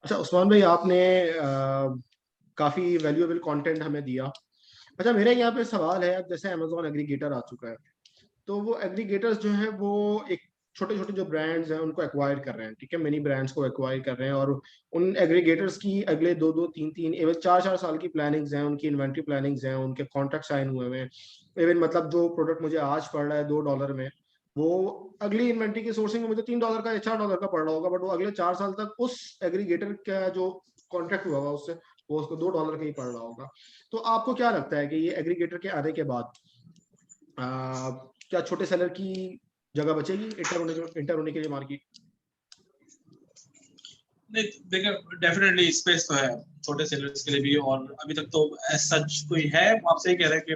अच्छा उस्मान भाई, आपने काफी वैल्यूएबल कंटेंट हमें दिया। अच्छा, मेरा यहाँ पे सवाल है, अब जैसे अमेजोन एग्रीगेटर आ चुका है, तो वो एग्रीगेटर्स जो है वो एक छोटे छोटे जो ब्रांड्स हैं उनको एक्वायर कर रहे हैं, ठीक है, मिनी ब्रांड्स को एक्वायर कर रहे हैं, और उन एग्रीगेटर्स की अगले दो दो तीन तीन इवन चार चार साल की प्लानिंग्स हैं, उनकी इन्वेंट्री प्लानिंग्स हैं, उनके कॉन्ट्रैक्ट साइन हुए हुए हैं। इवन मतलब जो प्रोडक्ट मुझे आज पड़ रहा है $2 में, वो अगली इन्वेंट्री की सोर्सिंग में मुझे $3 का या $4 का पड़ रहा होगा, बट वो अगले 4 साल तक उस एग्रीगेटर का जो कॉन्ट्रैक्ट हुआ होगा उससे वो उसको $2 का ही पड़ रहा होगा। तो आपको क्या लगता है कि ये एग्रीगेटर के आने के बाद क्या छोटे सेलर की जगह बचेगी इंटर होने के लिए मार्केट? नहीं, देखिए डेफिनेटली स्पेस तो है छोटे सेलर्स के लिए भी, और अभी तक तो एज सच कोई है, आप सही कह रहे हैं कि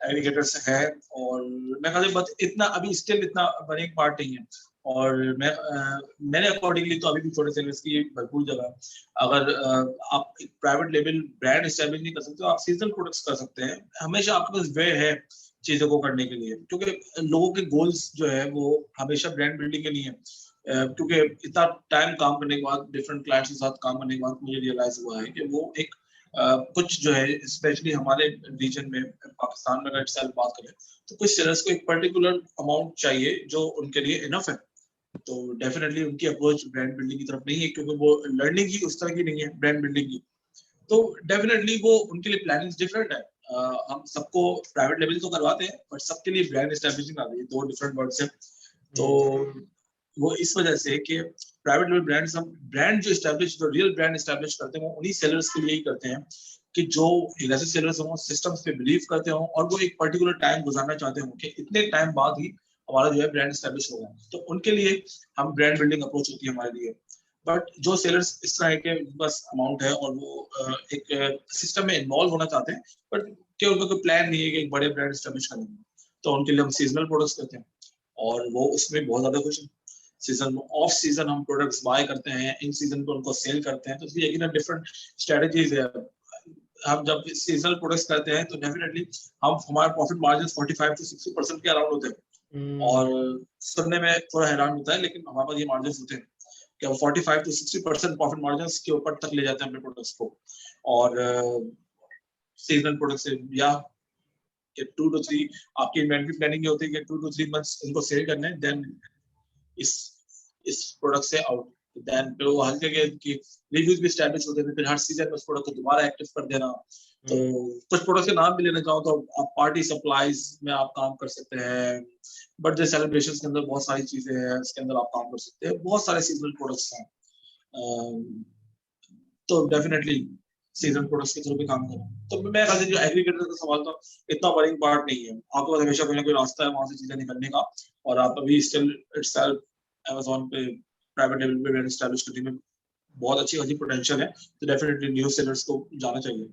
एग्रीगेटर्स है। और मैं कहता हूं बस इतना अभी स्टिल इतना बड़ी पार्ट नहीं है। और मेरे अकॉर्डिंगली तो अभी भी छोटे सेलर्स की भरपूर जगह है। अगर आप एक प्राइवेट लेवल ब्रांड एस्टेब्लिश नहीं कर सकते तो आप सीजनल प्रोडक्ट्स कर सकते हैं। हमेशा आपके पास वे है चीजों को करने के लिए, क्योंकि लोगों के गोल्स जो है वो हमेशा ब्रांड बिल्डिंग के लिए है। क्योंकि इतना टाइम काम करने के बाद, डिफरेंट क्लाइंट्स के साथ काम करने के बाद मुझे रियलाइज हुआ है कि वो एक कुछ जो है स्पेशली हमारे रीजन में पाकिस्तान में अगर सेल बात करें तो कुछ सेलर्स को एक पर्टिकुलर अमाउंट चाहिए जो उनके लिए इनफ है। तो डेफिनेटली उनकी अप्रोच ब्रांड बिल्डिंग की तरफ नहीं है, क्योंकि वो लर्निंग ही उस तरह की नहीं है ब्रांड बिल्डिंग की। तो डेफिनेटली वो उनके लिए प्लानिंग डिफरेंट है। हम सबको प्राइवेट लेवल तो करवाते हैं, बट सबके लिए ब्रांड एस्टेब्लिशिंग आ गई है, दो डिफरेंट वर्ड्स है। तो वो इस वजह से कि प्राइवेट लेवल ब्रांड्स, हम ब्रांड जो एस्टैब्लिश, जो रियल ब्रांड एस्टैब्लिश करते हैं वो उन्हीं सेलर्स के लिए ही करते हैं कि जो ऐसे सेलर्स हों, सिस्टम्स पे बिलीव करते हों, और वो एक पर्टिकुलर टाइम गुजारना चाहते हों कि इतने टाइम बाद ही हमारा जो है ब्रांड एस्टैब्लिश होगा। तो उनके लिए हम ब्रांड बिल्डिंग अप्रोच होती है हमारे लिए। बट जो सेलर्स इस तरह के बस अमाउंट है और वो एक सिस्टम में इन्वॉल्व होना चाहते हैं, बट कि उनका कोई प्लान नहीं है कि एक बड़े ब्रांड एस्टैब्लिश करेंगे, तो उनके लिए हम सीजनल प्रोडक्ट्स करते हैं और वो उसमें बहुत ज्यादा खुश हैं। सीजन ऑफ सीजन हम प्रोडक्ट्स बाय करते हैं, इन सीजन पे उनको सेल करते हैं, तो इसलिए यकीनन डिफरेंट स्ट्रेटजीज है। हम जब सीजनल प्रोडक्ट्स करते हैं तो डेफिनेटली हम हमारे प्रॉफिट मार्जिन 45 to 60% के अराउंड होते हैं। और सुनने में थोड़ा हैरान होता है, लेकिन हमारे पास ये मार्जिन होते हैं कि हम 45 to 60% प्रॉफिट मार्जिन के ऊपर तक ले जाते हैं अपने प्रोडक्ट्स को। और सीजनल प्रोडक्ट से या 2 to 3 आपकी इन्वेंटरी प्लानिंग ये होती है कि 2 to 3 मंथ्स इनको सेल करने हैं, देन इस प्रोडक्ट से आउट। देन फिर वो हल्के के कि रिव्यूज भी एस्टैब्लिश होते हैं, फिर हर सीजन में उस प्रोडक्ट को दोबारा एक्टिव कर देना। तो कुछ प्रोडक्ट्स के नाम भी लेना चाहो तो आप पार्टी सप्लाईज में आप काम कर सकते हैं, बर्थडे सेलिब्रेशंस के अंदर बहुत सारी चीजें हैं, इसके अंदर आप काम कर सकते हैं, बहुत सारे सीजनल प्रोडक्ट्स हैं। तो डेफिनेटली सीजन प्रोडक्ट्स के थ्रू भी काम करें। तो मैं कहता हूं जो एग्रीगेटर का सवाल तो इतना बरिंग पार्ट नहीं है, आपके पास हमेशा कोई ना कोई रास्ता है वहां से चीजें निकलने का। और आप अभी स्टिल इटसेल्फ Amazon पे प्राइवेट लेवल पे ब्रांड एस्टैब्लिश करने में बहुत अच्छी खासी पोटेंशियल है, तो डेफिनेटली न्यू सेलर्स को जाना चाहिए।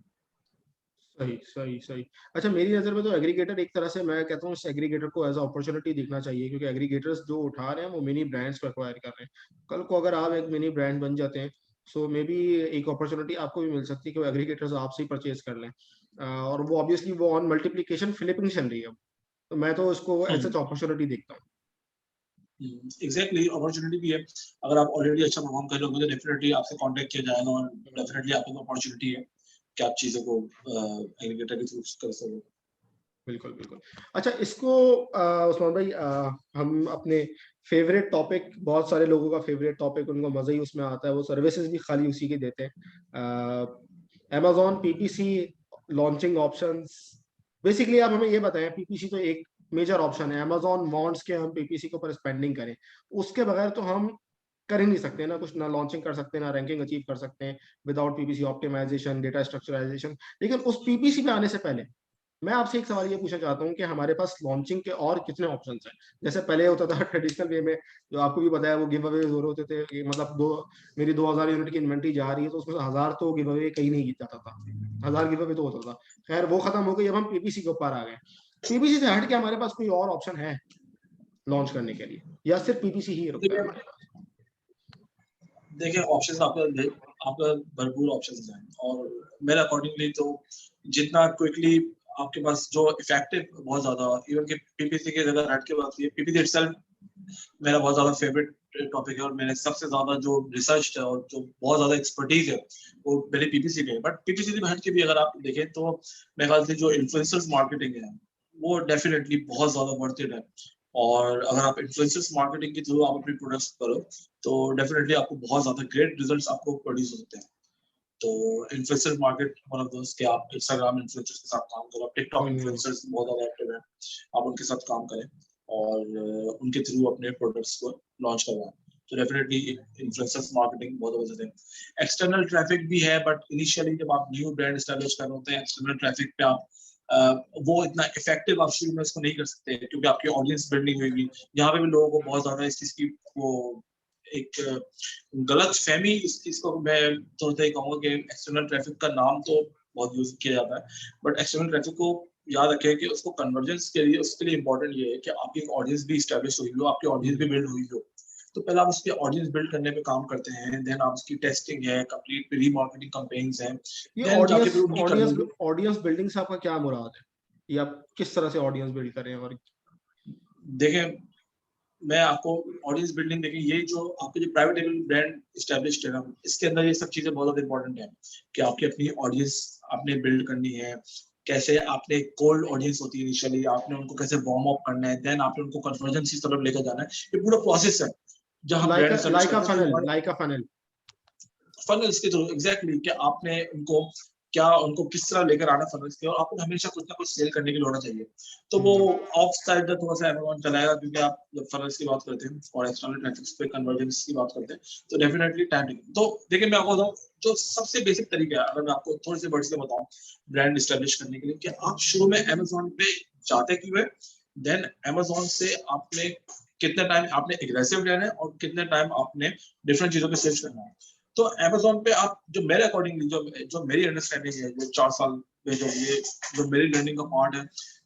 सही सही सही। अच्छा, मेरी नज़र में तो एग्रीगेटर एक तरह से, मैं कहता हूँ इस एग्रीगेटर को एज अ अपॉर्चुनिटी देखना चाहिए, क्योंकि एग्रीगेटर्स जो उठा रहे हैं वो मिनी ब्रांड्स को एक्वायर कर रहे हैं। कल को अगर आप एक मिनी ब्रांड बन जाते हैं, सो मे बी एक अपॉर्चुनिटी आपको भी मिल सकती है कि वो एग्रीगेटर्स आपसे ही परचेज कर लें। और वो ऑब्वियसली वो ऑन मल्टीप्लीकेशन फ्लिपिंग चल रही है, तो मैं तो इसको एज सच अपॉर्चुनिटी देखता हूँ। एग्जैक्टली अपॉर्चुनिटी भी है। अगर आप ऑलरेडी अच्छा परफॉर्म कर रहे हो तो डेफिनेटली आपसे कांटेक्ट किया जाएगा, और डेफिनेटली आपके पास अपॉर्चुनिटी है कि आप चीजों को एग्रीगेटर के थ्रू कर सको। बिल्कुल बिल्कुल। अच्छा, इसको उस्मान भाई, हम अपने फेवरेट टॉपिक, बहुत सारे लोगों का फेवरेट टॉपिक, उनको मजा ही उसमें आता है, वो सर्विसेज भी खाली उसी के देते हैं। Amazon PPC launching options. Basically आप हमें ये बताएं, पीपीसी तो एक मेजर ऑप्शन है, अमेजॉन वांट्स के हम पीपीसी के ऊपर स्पेंडिंग करें, उसके बगैर तो हम कर ही नहीं सकते ना कुछ, ना लॉन्चिंग कर सकते हैं, ना रैंकिंग अचीव कर सकते हैं विदाउट पीपीसी ऑप्टिमाइजेशन, डेटा स्ट्रक्चराइजेशन। लेकिन उस पीपीसी पे आने से पहले मैं आपसे एक सवाल ये पूछना चाहता हूँ कि हमारे पास लॉन्चिंग के और कितने ऑप्शंस हैं? जैसे पहले होता था ट्रेडिशनल वे में, जो आपको भी पता है, वो गिव अवे हो रहे होते थे कि मतलब मेरी 2000 यूनिट की इन्वेंट्री जा रही है तो उसमें से 1000 तो गिव अवे कहीं नहीं जाता था, 1000 गिव अवे तो होता था। खैर वो खत्म हो गई, अब हम पीपीसी के ऊपर आ गए। पीपीसी से हट के हमारे पास कोई और ऑप्शन है लॉन्च करने के लिए, या सिर्फ पीपीसी ही रुकता है हमारे पास? देखिए ऑप्शंस आपका भरपूर ऑप्शंस हैं, और मेरे अकॉर्डिंगली तो जितना क्विकली आपके पास जो इफेक्टिव बहुत ज्यादा, इवन कि पीपीसी की जगह हट के बात है, पीपीसी इटसेल्फ मेरा बहुत ज्यादा फेवरेट टॉपिक है और मैंने सबसे ज्यादा जो रिसर्च है और जो बहुत ज्यादा एक्सपर्टीज है वो मेरे पीपीसी पे है। बट पीपीसी में हट के भी अगर आप देखें तो मेरे ख्याल से जो इन्फ्लुएंसर्स मार्केटिंग है वो डेफिनेटली बहुत ज्यादा वर्थ इट है। और अगर आप इन्फ्लुएंसर्स मार्केटिंग के थ्रू आप अपने प्रोडक्ट्स करो तो डेफिनेटली आपको बहुत ज्यादा ग्रेट रिजल्ट्स आपको प्रोड्यूस होते हैं। तो influencer market one of those के आप इंस्टाग्राम इन्फ्लुएंसर्स के साथ काम करो, टिकटॉक इन्फ्लुएंसर्स बहुत ज्यादा एक्टिव है, आप उनके साथ काम करें और उनके थ्रू अपने प्रोडक्ट्स को लॉन्च करवाएं। तो डेफिनेटली इन्फ्लुएंसर्स मार्केटिंग बहुत वजह है। एक्सटर्नल ट्रैफिक भी है बट इनिशियली जब आप न्यू ब्रांड एस्टैब्लिश कर रहे होते हैं एक्सटर्नल ट्रैफिक पे आप वो इतना इफेक्टिव आप शुरू में इसको नहीं कर सकते क्योंकि आपकी ऑडियंस बिल्डिंग होगी। यहाँ पे भी लोगों को बहुत ज्यादा इस चीज की वो एक गलत फहमी इस चीज को मैं थोड़ा सा कहूंगा कि एक्सटर्नल ट्रैफिक का नाम तो बहुत यूज किया जाता है बट एक्सटर्नल ट्रैफिक को याद रखें कि उसको कन्वर्जेंस के लिए उसके लिए इंपॉर्टेंट ये है कि आपकी एक ऑडियंस भी स्टैब्लिश हुई हो, आपकी ऑडियंस भी बिल्ड हुई हो। तो पहले आप उसके ऑडियंस बिल्ड करने पे काम करते हैं, देन आप उसकी टेस्टिंग है, कंप्लीट रीमार्केटिंग कैंपेन्स हैं, ये देन जाके ऑडियंस फिर उनकी ऑडियंस कन्वर्जन। ऑडियंस बिल्डिंग से आपका क्या मुराद है? ये आप किस तरह से ऑडियंस बिल्ड करें? और देखें मैं आपको ऑडियंस बिल्डिंग देखें ये जो आपके जो प्राइवेट लेवल ब्रांड एस्टैब्लिश्ड है ना इसके अंदर ये सब चीजें बहुत ज्यादा इंपॉर्टेंट है कि आपकी अपनी ऑडियंस आपने बिल्ड करनी है। कैसे आपने कोल्ड ऑडियंस होती है इनिशियली आपने उनको कैसे वार्म अप करना है, देन आपने उनको कन्वर्जन की तरफ लेकर जाना है। ये पूरा प्रोसेस है जहां हम ब्रांड एस्टैब्लिश करते हैं। लाइक अ फनल फनल्स के थ्रू एग्जैक्टली कि आपने उनको क्या उनको किस तरह लेकर आना फनल्स के और आपको हमेशा कुछ ना कुछ सेल करने के लिए होना चाहिए। तो वो ऑफ साइड का थोड़ा सा अमाउंट चलाएगा क्योंकि आप जब फनल्स की बात करते हैं और एक्सटर्नल ट्रैफिक पे कन्वर्जेंस की बात करते हैं तो डेफिनेटली टाइम टेकिंग। तो देखिए मैं आपको बताऊं जो सबसे बेसिक तरीका है अगर मैं आपको थोड़े से वर्ड से बताऊं ब्रांड एस्टैब्लिश करने के लिए कि आप शुरू में अमेजोन पे जाते क्यों है, देन अमेजोन से आपने कितने टाइम आपने एग्रेसिव रहना है और कितने टाइम आपने डिफरेंट चीजों पे सर्च करना है। तो अमेजोन पे आप जो मेरे अकॉर्डिंगली जो जो मेरी अंडरस्टैंडिंग है जो 4 साल में जो मेरी लर्निंग का पार्ट है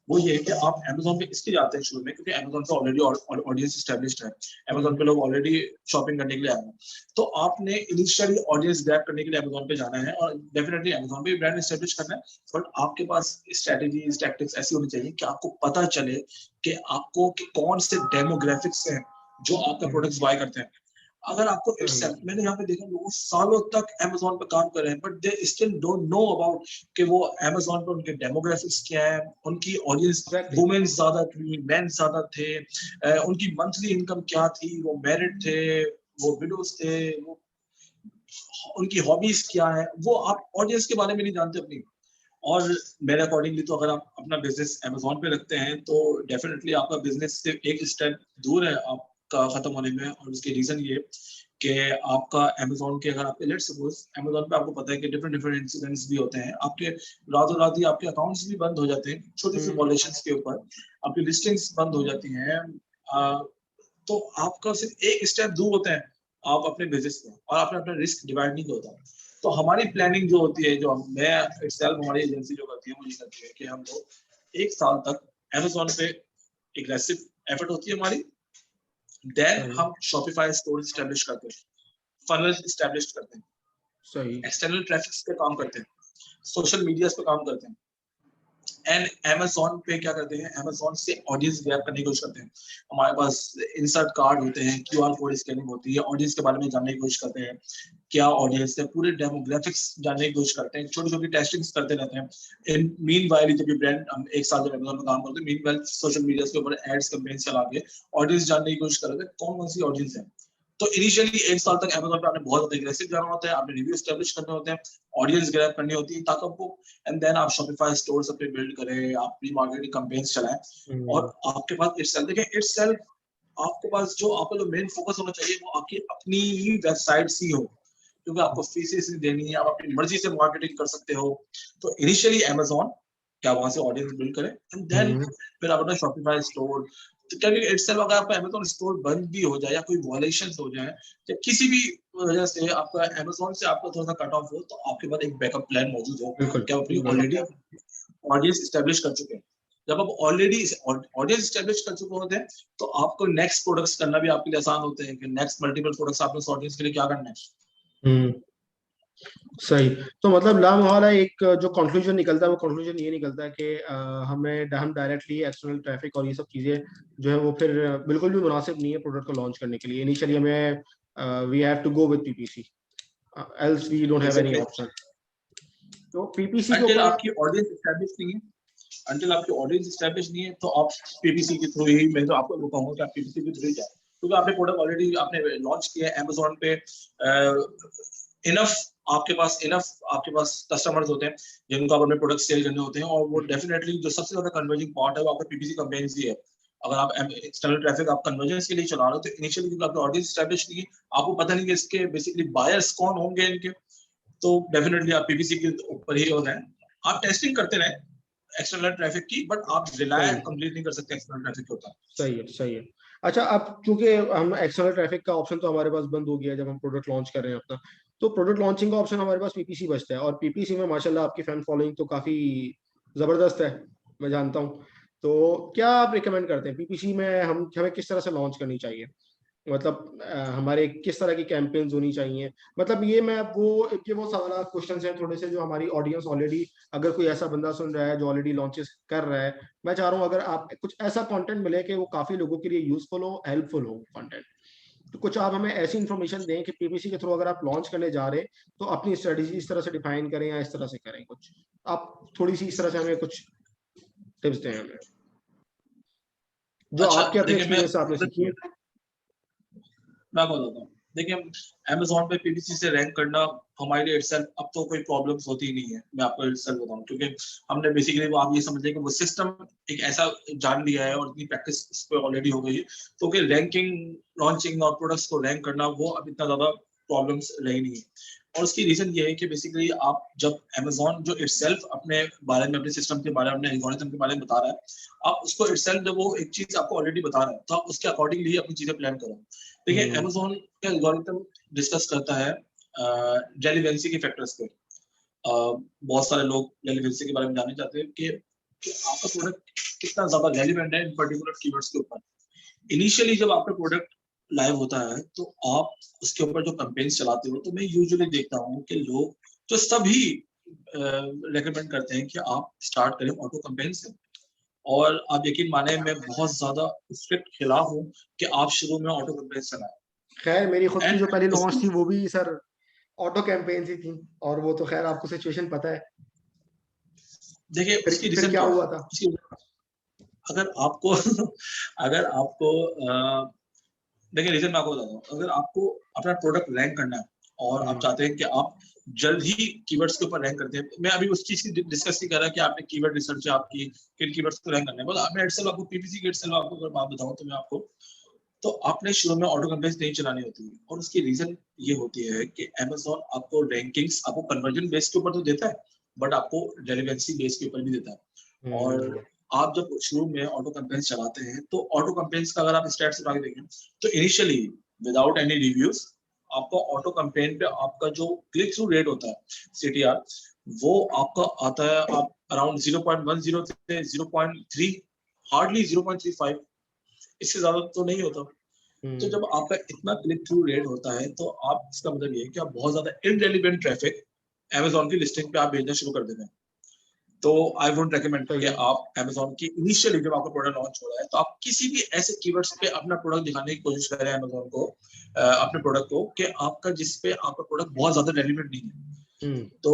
वो ये है कि आप अमेजोन पे इसलिए जाते हैं शुरू में क्योंकि अमेजोन पे ऑलरेडी ऑडियंस एस्टेब्लिश्ड है, अमेजोन पे लोग ऑलरेडी शॉपिंग करने के लिए आए हैं। तो आपने इनिशियली ऑडियंस ग्रैब करने के लिए अमेजोन पे जाना है और डेफिनेटली अमेजोन पे ब्रांड एस्टेब्लिश करना है। बट आपके पास स्ट्रेटेजीज टैक्टिक्स ऐसी होनी चाहिए कि आपको पता चले कि आपको कि कौन से डेमोग्राफिक्स हैं जो आपका प्रोडक्ट्स बाय करते हैं। अगर आपको इटसेल्फ मैंने यहाँ पे देखा लोग सालों तक अमेजोन पे काम कर रहे हैं but they still don't know about कि वो अमेजोन पे उनके डेमोग्राफिक्स क्या है, उनकी ऑडियंस वुमेन ज्यादा थी मेन ज्यादा थे, उनकी मंथली इनकम क्या थी, वो मैरिड थे, वो विडोज थे, वो उनकी हॉबीज क्या है, वो आप ऑडियंस के बारे में नहीं जानते अपनी। और मेरे अकॉर्डिंगली तो अगर आप अपना बिजनेस अमेजोन पे रखते हैं तो डेफिनेटली आपका बिजनेस से एक स्टेप दूर है आपका खत्म होने में। और उसके रीजन ये कि आपका अमेजोन के अगर आपके लेट्स सपोज अमेजोन पे आपको पता है कि डिफरेंट डिफरेंट इंसिडेंट्स भी होते हैं, आपके रातों रात ही आपके अकाउंट्स भी बंद हो जाते हैं छोटी सी वॉलेशंस के ऊपर, आपकी लिस्टिंग्स बंद हो जाती हैं। तो आपका सिर्फ एक स्टेप दूर होते हैं आप अपने बिजनेस में और आपने अपना रिस्क डिवाइड नहीं होता। तो हमारी प्लानिंग जो होती है जो मैं इटसेल्फ हमारी एजेंसी जो करती है वो ये करती है कि हम लोग 1 साल तक अमेजोन पे एग्रेसिव एफर्ट होती है हमारी, देन हम शॉपिफाई स्टोर एस्टैब्लिश करते हैं, फनल एस्टैब्लिश करते हैं, सही एक्सटर्नल ट्रैफिक पे काम करते हैं, सोशल मीडिया पे काम करते हैं एंड अमेजोन पे क्या करते हैं अमेजोन से ऑडियंस ग्रैब करने की कोशिश करते हैं। हमारे पास इंसर्ट कार्ड होते हैं, क्यूआर कोड स्कैनिंग होती है, ऑडियंस के बारे में जानने की कोशिश करते हैं क्या ऑडियंस है, पूरे डेमोग्राफिक्स जानने की कोशिश करते हैं, छोटी छोटी टेस्टिंग्स करते रहते हैं। इन मीनवाइल जब ये ब्रांड हम 1 साल जब अमेजोन में काम करते हैं मीनवाइल सोशल मीडिया के ऊपर एड्स कैंपेन चला के ऑडियंस जानने की कोशिश कर रहे थे कौन कौन सी ऑडियंस है। तो इनिशियली 1 साल तक अमेजोन पे आपने बहुत ज्यादा एग्रेसिव जाना होता है, आपने रिव्यू एस्टैब्लिश करने होते हैं, ऑडियंस ग्रैब करनी होती है ताकि आपको एंड देन आप शॉपिफाई स्टोर्स अपने बिल्ड करें, आप प्री मार्केटिंग कैंपेन्स चलाएं और आपके पास इटसेल्फ देखें इटसेल्फ आपके पास जो आपका जो मेन फोकस होना चाहिए वो आपकी अपनी ही वेबसाइट ही हो क्योंकि आपको फीसेस नहीं देनी है, आप अपनी मर्जी से मार्केटिंग कर सकते हो। तो इनिशियली अमेजोन क्या वहां से ऑडियंस बिल्ड करें एंड देन फिर आप अपना शॉपिफाई स्टोर क्योंकि इटसेल्फ अगर आपका अमेजोन स्टोर बंद भी हो जाए या कोई वॉलेशंस हो जाए या किसी भी वजह से आपका अमेजोन से आपका थोड़ा सा कट ऑफ हो तो आपके पास एक बैकअप प्लान मौजूद हो कि आप अपनी ऑलरेडी ऑडियंस एस्टेब्लिश कर चुके हैं। जब आप ऑलरेडी ऑडियंस एस्टेब्लिश कर चुके होते हैं तो आपको नेक्स्ट प्रोडक्ट्स करना भी आपके लिए आसान होते हैं कि नेक्स्ट मल्टीपल प्रोडक्ट्स आपने उस ऑडियंस के लिए क्या करना है। सही। तो मतलब लामहला एक जो कंक्लूजन निकलता है वो कंक्लूजन ये निकलता है कि हम डायरेक्टली एक्सटर्नल ट्रैफिक और ये सब चीजें जो है वो फिर बिल्कुल भी मुनासिब नहीं है प्रोडक्ट को लॉन्च करने के लिए। इनिशियली हमें we have to go with PPC, else we don't have any exactly. Option. तो पीपीसी के अंटिल ऊपर आपकी ऑडियंस एस्टैब्लिश नहीं है, अंटिल आपकी ऑडियंस एस्टैब्लिश नहीं है, तो आप पीपीसी के थ्रू ही, मैं तो आपको वो कहूंगा कि आप पीपीसी के थ्रू ही जाए, क्योंकि आपने प्रोडक्ट ऑलरेडी आपने लॉन्च किया है अमेजोन पे। इनफ आपके पास कस्टमर्स होते हैं जिनको आप अपने प्रोडक्ट सेल करने होते हैं, और वो डेफिनेटली जो सबसे ज्यादा कन्वर्जिंग पार्ट है वो आपका पीपीसी कैंपेन्स ही है। अगर आप एक्सटर्नल ट्रैफिक आप कन्वर्जेंस के लिए चला रहे हो, तो इनिशियली क्योंकि आपका ऑडियंस एस्टैब्लिश नहीं है, आपको पता नहीं कि इसके बेसिकली बायर्स कौन होंगे इनके, तो डेफिनेटली आप पीपीसी के ऊपर ही हो रहे हैं। आप टेस्टिंग करते रहे एक्सटर्नल ट्रैफिक की, बट आप रिलाय सही कंप्लीट नहीं कर सकते एक्सटर्नल ट्रैफिक के ऊपर। सही है, सही है। अच्छा, अब चूंकि हम एक्सटर्नल ट्रैफिक का ऑप्शन तो हमारे पास बंद हो गया है जब हम प्रोडक्ट लॉन्च कर रहे हैं अपना, तो प्रोडक्ट लॉन्चिंग का ऑप्शन हमारे पास पीपीसी बचता है, और पीपीसी में माशाल्लाह आपकी फैन फॉलोइंग तो काफी जबरदस्त है, मैं जानता हूँ। तो क्या आप रिकमेंड करते हैं पीपीसी में हमें किस तरह से लॉन्च करनी चाहिए? मतलब हमारे किस तरह की कैंपेन्स होनी चाहिए? मतलब ये वो सवाल क्वेश्चन हैं थोड़े से जो हमारी ऑडियंस ऑलरेडी, अगर कोई ऐसा बंदा सुन रहा है जो ऑलरेडी लॉन्चेस कर रहा है, मैं चाह रहा हूँ अगर आप कुछ ऐसा कंटेंट मिले कि वो काफी लोगों के लिए यूजफुल हो, हेल्पफुल हो कंटेंट, तो कुछ आप हमें ऐसी इन्फॉर्मेशन दें कि पीपीसी के थ्रू अगर आप लॉन्च करने जा रहे हैं तो अपनी स्ट्रेटेजी इस तरह से डिफाइन करें या इस तरह से करें। कुछ आप थोड़ी सी इस तरह से हमें कुछ टिप्स दें हमें, जो अच्छा आपके अपने देखिए, मैं एक्सपीरियंस से आपने सीखी है। मैं बताता हूँ। देखिए, अमेजोन पे पीपीसी से रैंक करना हमारे लिए इटसेल्फ अब तो कोई प्रॉब्लम्स होती ही नहीं है, मैं आपको इटसेल्फ बताऊँ, क्योंकि हमने बेसिकली वो आप ये समझ लें कि वो सिस्टम एक ऐसा जान लिया है और इतनी प्रैक्टिस इस पे ऑलरेडी हो गई है, तो कि रैंकिंग, लॉन्चिंग और प्रोडक्ट्स को रैंक करना वो अब इतना ज्यादा प्रॉब्लम्स रही नहीं है। और उसकी रीजन ये है कि बेसिकली आप जब अमेजोन जो इटसेल्फ अपने बारे में, अपने सिस्टम के बारे में, अपने एल्गोरिथम के बारे में बता रहा है, आप उसको इटसेल्फ जब वो एक चीज आपको ऑलरेडी बता रहा है, तो आप उसके अकॉर्डिंगली ही अपनी चीजें प्लान करो। देखिए, हम्म। अमेजोन का एल्गोरिथम डिस्कस करता है रेलेवेंसी के फैक्टर्स पे। बहुत सारे लोग रेलेवेंसी के बारे में जानना चाहते हैं कि आपका प्रोडक्ट कितना ज्यादा रेलिवेंट है इन पर्टिकुलर कीवर्ड्स के ऊपर। इनिशियली जब आपका प्रोडक्ट लाइव होता है, तो आप उसके ऊपर जो कैंपेन्स चलाते हो, तो मैं यूजुअली देखता हूँ कि लोग जो सभी रेकमेंड करते हैं कि आप स्टार्ट करें ऑटो कैंपेन से। और आप यकीन माने, मैं बहुत ज्यादा स्ट्रिक्ट खिलाफ हूँ कि आप शुरू में ऑटो कैंपेन चलाएं। खैर मेरी खुद की एंड जो पहली लॉन्च उसकी, थी वो भी सर ऑटो कैंपेन ही थी, और वो तो खैर आपको सिचुएशन पता है। देखिए उसकी फिर रीजन क्या क्या है, हुआ था? उसकी, अगर आपको अगर आपको देखिए रीजन मैं आपको बताता हूँ। अगर आपको अपना प्रोडक्ट रैंक करना है और आप हम्म। चाहते हैं कि आप जल्द ही कीवर्ड्स के ऊपर रैंक करते हैं, मैं अभी उस चीज की डिस्कस नहीं कर रहा कि आपने कीवर्ड रिसर्च है आपकी, किन कीवर्ड्स को रैंक करना है, बस मैं इटसेल्फ आपको पीपीसी के इटसेल्फ आपको अगर बात बताऊं तो मैं आपको, तो आपने शुरू में ऑटो कंपेन्स नहीं चलानी होती है। और उसकी रीजन ये होती है कि अमेजोन आपको रैंकिंग्स, आपको कन्वर्जन बेस के ऊपर तो देता है, बट आपको रेलेवेंसी बेस के ऊपर भी देता है। हम्म। और आप जब शुरू में ऑटो कंपेन्स चलाते हैं, तो ऑटो कंपेन्स का अगर आप स्टैट्स उठा के देखें, तो इनिशियली विदाउट एनी रिव्यूज आपका ऑटो कंपेन पे आपका जो क्लिक थ्रू रेट होता है, सीटीआर, वो आपका आता है आप अराउंड 0.10 से 0.3, हार्डली 0.35, इससे ज्यादा तो नहीं होता। तो हम्म। जब आपका इतना क्लिक थ्रू रेट होता है, तो आप, इसका मतलब ये है कि आप बहुत ज्यादा इनरेलीवेंट ट्रैफिक अमेजोन की लिस्टिंग पे आप भेजना शुरू कर देते हैं। तो आई वुड रेकमेंड सही कि है। आप अमेजोन की इनिशियली जब आपका प्रोडक्ट लॉन्च हो रहा है, तो आप किसी भी ऐसे कीवर्ड्स पे अपना प्रोडक्ट दिखाने की कोशिश करें अमेजोन को, अपने प्रोडक्ट को, कि आपका जिस पे आपका प्रोडक्ट बहुत ज्यादा रेलिवेंट नहीं है। हम्म। तो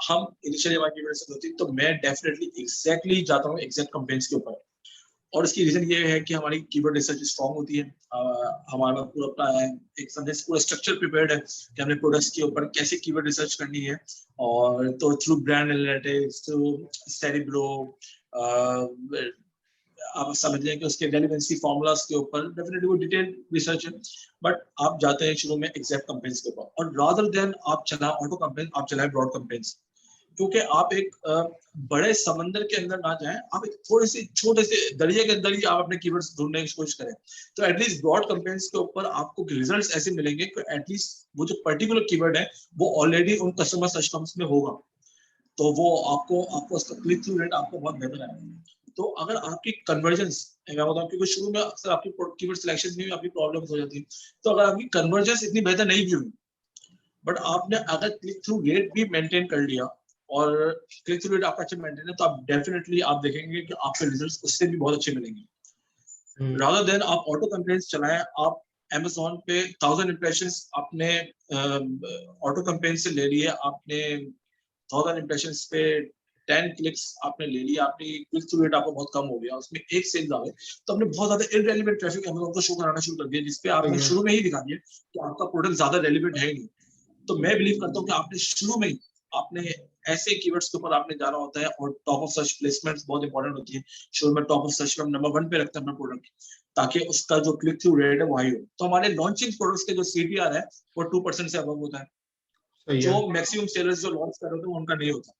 हम इनिशियली हमारी कीवर्ड्स होती है, तो मैं डेफिनेटली एग्जैक्टली जाता हूँ एग्जैक्ट कंपेन्स के ऊपर। और इसकी रीजन ये है कि हमारी कीवर्ड रिसर्च स्ट्रांग होती है। हमारा पूरा अपना एक समझे पूरा स्ट्रक्चर प्रिपेयर्ड है कि हमने प्रोडक्ट्स के ऊपर कैसे कीवर्ड रिसर्च करनी है। और तो through brand analytics, through cerebro, आप समझ लें कि उसके रेलेवेंसी फॉर्मूलाज के ऊपर डेफिनेटली वो डिटेल रिसर्च है। बट आप जाते हैं शुरू में एग्जैक्ट कंपेन्स के ऊपर, और रादर देन आप चलाएं ऑटो कंपेन, आप चलाएं ब्रॉड कंपेन्स। क्योंकि आप एक बड़े समंदर के अंदर ना जाएं, आप एक थोड़े से छोटे से दरिया के अंदर ही आप अपने कीवर्ड्स ढूंढने की कोशिश करें। तो एटलीस्ट ब्रॉड कंपेन्स के ऊपर आपको रिजल्ट्स ऐसे मिलेंगे कि एटलीस्ट वो जो पर्टिकुलर कीवर्ड है वो ऑलरेडी उन कस्टमर सर्च टर्म्स में होगा, तो वो आपको आपको उसका क्लिक थ्रू रेट आपको बहुत बेहतर आएगा। तो अगर आपकी कन्वर्जेंस, मैं बताऊं, क्योंकि शुरू में अक्सर आपकी कीवर्ड सिलेक्शन में भी आपकी प्रॉब्लम्स हो जाती है, तो अगर आपकी कन्वर्जेंस इतनी बेहतर नहीं भी हुई, बट आपने अगर क्लिक थ्रू रेट भी मेंटेन कर लिया और क्लिक थ्रू रेट आपका अच्छा मेंटेन है, तो आप डेफिनेटली आप देखेंगे कि आपके रिजल्ट्स उससे भी बहुत अच्छे मिलेंगे। रादर देन आप ऑटो कंप्लेंट्स चलाएं, आप Amazon पे 1000 इंप्रेशंस आपने ऑटो कंप्लेंट से ले लिए, आपने 1000 इंप्रेशंस पे 10 क्लिक्स आपने ले लिया, आपने क्लिक थ्रू रेट आपका बहुत कम हो गया, उसमें एक सेल्स आ गए, तो आपने बहुत ज्यादा इररेलेवेंट ट्रैफिक Amazon को शो कराना शुरू कर दिया, जिसपे आपने शुरू में ही दिखा दिया कि आपका प्रोडक्ट ज्यादा रेलिवेंट है ही नहीं। तो मैं बिलीव करता हूँ कि आपने शुरू में ही आपने ऐसे कीवर्ड्स के ऊपर आपने जाना होता है, और टॉप ऑफ सर्च प्लेसमेंट्स बहुत इंपॉर्टेंट होती है। शुरू में टॉप ऑफ सर्च में नंबर 1 पे रखते हैं अपना प्रोडक्ट, ताकि उसका जो क्लिक थ्रू रेट है वो हाई हो। तो हमारे लॉन्चिंग प्रोडक्ट्स के जो CTR है वो 2% से अबव होता है, जो मैक्सिमम सेलर्स जो लॉन्च कर रहे होते हैं उनका नहीं होता।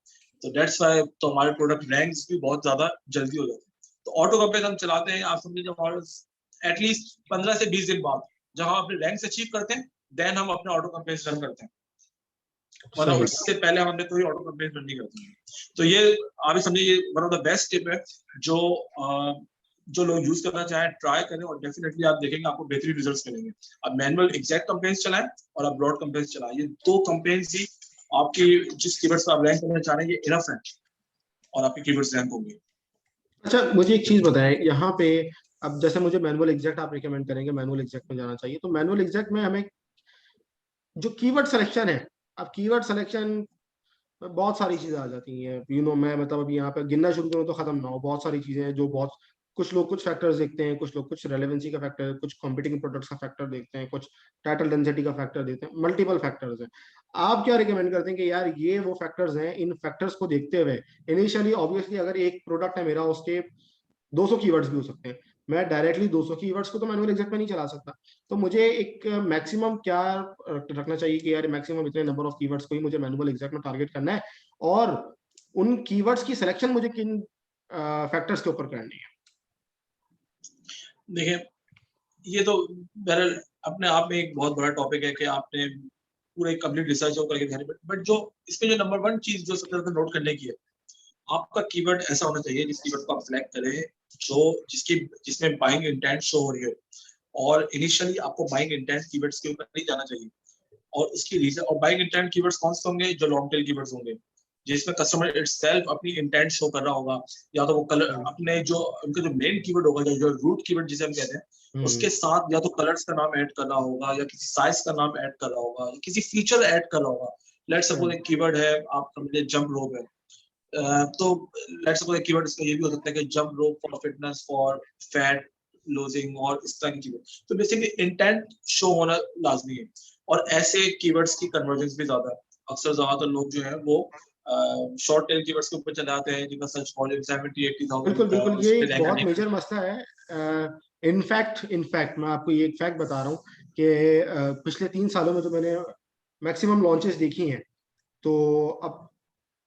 तो दैट्स व्हाई तो हमारे प्रोडक्ट रैंक्स भी बहुत ज्यादा जल्दी हो जाते हैं। तो ऑटो कंपेयर हम चलाते हैं, आप समझिए हमारे एटलीस्ट 15 से 20 दिन बाद जब हम अपने रैंक्स अचीव करते हैं, देन हम अपने ऑटो कंपेयर रन करते हैं, मतलब उससे पहले हमने कोई ऑटो कंपेयर रन नहीं करते हैं। तो ये आप समझिए ये one of the best tip है जो जो लोग यूज करना चाहें ट्राई करें, और डेफिनेटली आप देखेंगे आपको बेहतरीन रिजल्ट्स मिलेंगे। आप मैनुअल एग्जैक्ट कंपेन्स चलाएं और आप ब्रॉड कंपेन्स चलाएं, ये 2 कंपेन्स ही आपकी जिस कीवर्ड्स पर आप रैंक करना चाह रहे हैं ये इनफ है, और आपके कीवर्ड्स रैंक होंगे। अच्छा, मुझे एक चीज बताएं यहाँ पे, अब जैसे मुझे मैनुअल एग्जैक्ट आप रिकमेंड करेंगे, मैनुअल एग्जैक्ट में जाना चाहिए, तो मैनुअल एग्जैक्ट में हमें जो कीवर्ड सिलेक्शन है, अब कीवर्ड सिलेक्शन बहुत सारी चीजें आ जाती हैं, मैं मतलब अभी यहाँ पे गिनना शुरू करूँ तो खत्म ना हो, बहुत सारी चीजें हैं जो बहुत, कुछ लोग कुछ फैक्टर्स देखते हैं, कुछ लोग कुछ रेलेवेंसी का फैक्टर, कुछ कॉम्पिटिंग प्रोडक्ट्स का फैक्टर देखते हैं, कुछ टाइटल डेंसिटी का फैक्टर देखते हैं, मल्टीपल फैक्टर्स हैं। आप क्या रिकमेंड करते हैं कि यार ये वो फैक्टर्स हैं, इन फैक्टर्स को देखते हुए इनिशियली ऑब्वियसली अगर एक प्रोडक्ट है मेरा, उसके 200 कीवर्ड्स भी हो सकते हैं, मैं डायरेक्टली 200 कीवर्ड्स को तो मैनुअल एग्जैक्ट में नहीं चला सकता, तो मुझे एक मैक्सिमम क्या रखना चाहिए कि यार मैक्सिमम इतने नंबर ऑफ कीवर्ड्स को ही मुझे मैनुअल एग्जैक्ट में टारगेट करना है, और उन कीवर्ड्स की सिलेक्शन मुझे किन फैक्टर्स के ऊपर करनी है? देखिए, ये तो बहरहाल अपने आप में एक बहुत बड़ा टॉपिक है कि आपने पूरे कंप्लीट रिसर्च करके घर पे, बट जो इसमें जो नंबर 1 चीज जो सबसे ज्यादा नोट करने की है, आपका कीवर्ड ऐसा होना चाहिए जिस कीवर्ड को आप सिलेक्ट करें जो जिसमें बाइंग इंटेंट शो हो रही है, और इनिशियली आपको बाइंग इंटेंट कीवर्ड्स के ऊपर नहीं जाना चाहिए, और उसकी रीजन, और बाइंग इंटेंट कीवर्ड्स कौन से होंगे, जो लॉन्ग टेल कीवर्ड्स होंगे जिसमें कस्टमर इटसेल्फ अपनी इंटेंट शो कर रहा होगा, या तो वो कलर अपने जो उनका जो मेन कीवर्ड होगा, जो रूट कीवर्ड जिसे हम कहते हैं, उसके साथ या तो कलर्स का नाम ऐड कर रहा होगा, या किसी साइज का नाम ऐड कर रहा होगा, या किसी फीचर ऐड कर रहा होगा। लेट्स सपोज एक कीवर्ड है, आप समझिए जंप रोप है, तो लेट्स सपोज एक कीवर्ड इसका ये भी हो सकता है कि jump rope for fitness for fat losing, और इस तरह की कीवर्ड। तो बेसिकली इंटेंट शो होना लाजमी है, और ऐसे कीवर्ड्स की कन्वर्जेंस भी ज्यादा है। अक्सर ज्यादातर लोग जो है वो शॉर्ट टेल कीवर्ड्स के ऊपर चले आते हैं जिनका सर्च वॉल्यूम 70-80,000 बिल्कुल होता है, बिल्कुल, और ये उस पे एक रैंक बहुत करने मेजर मसला है। इनफैक्ट मैं आपको ये एक फैक्ट बता रहा हूँ कि पिछले 3 सालों में जो मैंने मैक्सिमम लॉन्चेस देखी हैं, तो अब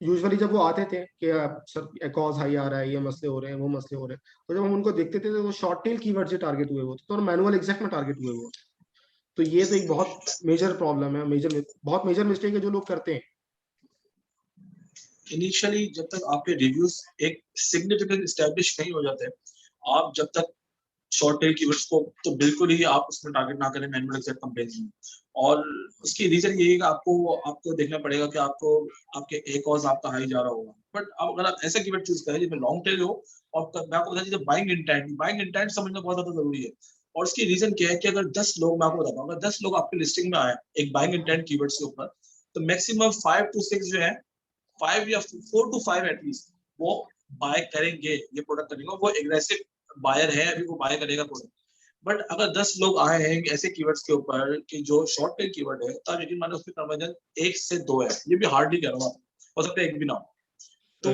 यूजुअली जब वो आते थे कि सर कॉज हाई आ रहा है, ये मसले हो रहे हैं, वो मसले हो रहे हैं, तो जब हम उनको देखते थे तो वो शॉर्ट टेल कीवर्ड से टारगेट हुए होते, तो मैनुअल एग्जैक्ट में टारगेट हुए होते। तो ये तो एक बहुत मेजर प्रॉब्लम है, बहुत मेजर मिस्टेक है जो लोग करते हैं। इनिशियली जब तक आपके रिव्यूज एक सिग्निफिकेंट एस्टैब्लिश नहीं हो जाते, आप जब तक शॉर्ट टेल कीवर्ड्स को तो बिल्कुल ही आप उसमें टारगेट ना करें मैनुअल एग्जैक्ट कंपेन्स में। और उसकी रीजन यही है कि आपको देखना पड़ेगा कि आपको आपके ए कॉज आपका हाई जा रहा होगा, बट अगर आप ऐसा कीवर्ड चूज करें जिसमें लॉन्ग टेल हो, और मैं आपको बता दीजिए बाइंग इंटेंट समझना बहुत ज्यादा जरूरी है। और उसकी रीजन क्या है कि अगर 10 लोग, मैं आपको बताता हूँ, अगर 10 लोग आपकी लिस्टिंग में आए एक बाइंग इंटेंट कीवर्ड्स के ऊपर, तो मैक्सिमम 5 to 6 जो है, 5 या 4 to 5 एटलीस्ट वो बाय करेंगे, ये प्रोडक्ट करेंगे, वो एग्रेसिव बायर है, अभी वो बाय करेगा प्रोडक्ट। बट अगर 10 लोग आए हैं ऐसे कीवर्ड्स के ऊपर कि जो शॉर्ट टेल कीवर्ड है, तो यकीन माने उसमें कन्वर्जन 1 से 2 है, ये भी हार्डली कह रहा हूँ, हो सकता है एक भी ना हो। तो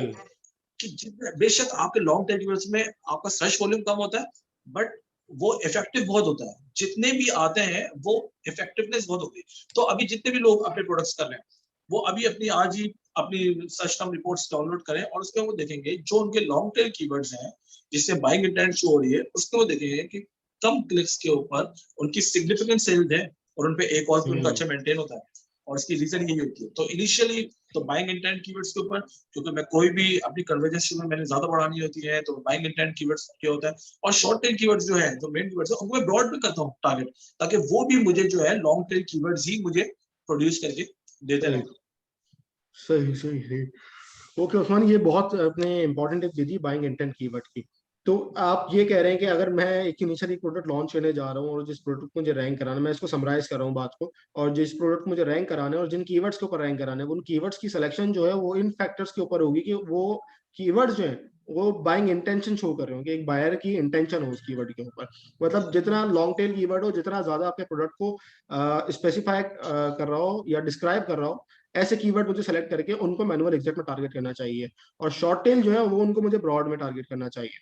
कि बेशक आपके लॉन्ग टेल कीवर्ड्स में आपका सर्च वॉल्यूम कम होता है, बट वो इफेक्टिव बहुत होता है, जितने भी आते हैं वो इफेक्टिवनेस बहुत होती है। तो अभी जितने भी लोग अपने प्रोडक्ट्स कर रहे हैं, वो अभी अपनी आज ही अपनी सर्च टर्म रिपोर्ट्स डाउनलोड करें, और उसके वो देखेंगे जो उनके लॉन्ग टेल कीवर्ड्स हैं जिससे बाइंग इंटेंट शो हो रही है, उसके वो देखेंगे कि कम क्लिक्स के ऊपर उनकी सिग्निफिकेंट सेल्स है, और उनपे एक और भी उनका अच्छा मेंटेन होता है, और इसकी रीजन यही होती है। तो इनिशियली तो बाइंग इंटेंट कीवर्ड्स के ऊपर, क्योंकि मैं कोई भी अपनी कन्वर्जेंस में मैंने ज्यादा बढ़ानी होती है, तो बाइंग इंटेंट कीवर्ड्स क्या होता है, और शॉर्ट टेल कीवर्ड्स जो है, जो मेन कीवर्ड्स है, उनको मैं ब्रॉड में करता हूँ टारगेट, ताकि वो भी मुझे जो है लॉन्ग टेल कीवर्ड्स ही मुझे प्रोड्यूस करके देते सही रहेंगे। सही सही सही। ओके उस्मान, ये बहुत अपने इंपॉर्टेंट टिप दी थी बाइंग इंटेंट कीवर्ड की। तो आप ये कह रहे हैं कि अगर मैं एक इनिशियली प्रोडक्ट लॉन्च करने जा रहा हूँ और जिस प्रोडक्ट को मुझे रैंक कराना है, मैं इसको समराइज कर रहा हूँ बात को, और जिस प्रोडक्ट को मुझे रैंक कराना है और जिन कीवर्ड्स के ऊपर रैंक कराना है, उन कीवर्ड्स की सिलेक्शन जो है वो इन फैक्टर्स के ऊपर होगी कि वो कीवर्ड्स जो हैं वो बाइंग इंटेंशन शो कर रहे हो, कि एक बायर की इंटेंशन हो उस कीवर्ड के ऊपर। मतलब जितना लॉन्ग टेल कीवर्ड हो, जितना ज्यादा आपके प्रोडक्ट को स्पेसिफाई कर रहा हो या डिस्क्राइब कर रहा हो, ऐसे कीवर्ड मुझे सेलेक्ट करके उनको मैनुअल एग्जैक्ट में टारगेट करना चाहिए, और शॉर्ट टेल जो है वो उनको मुझे ब्रॉड में टारगेट करना चाहिए।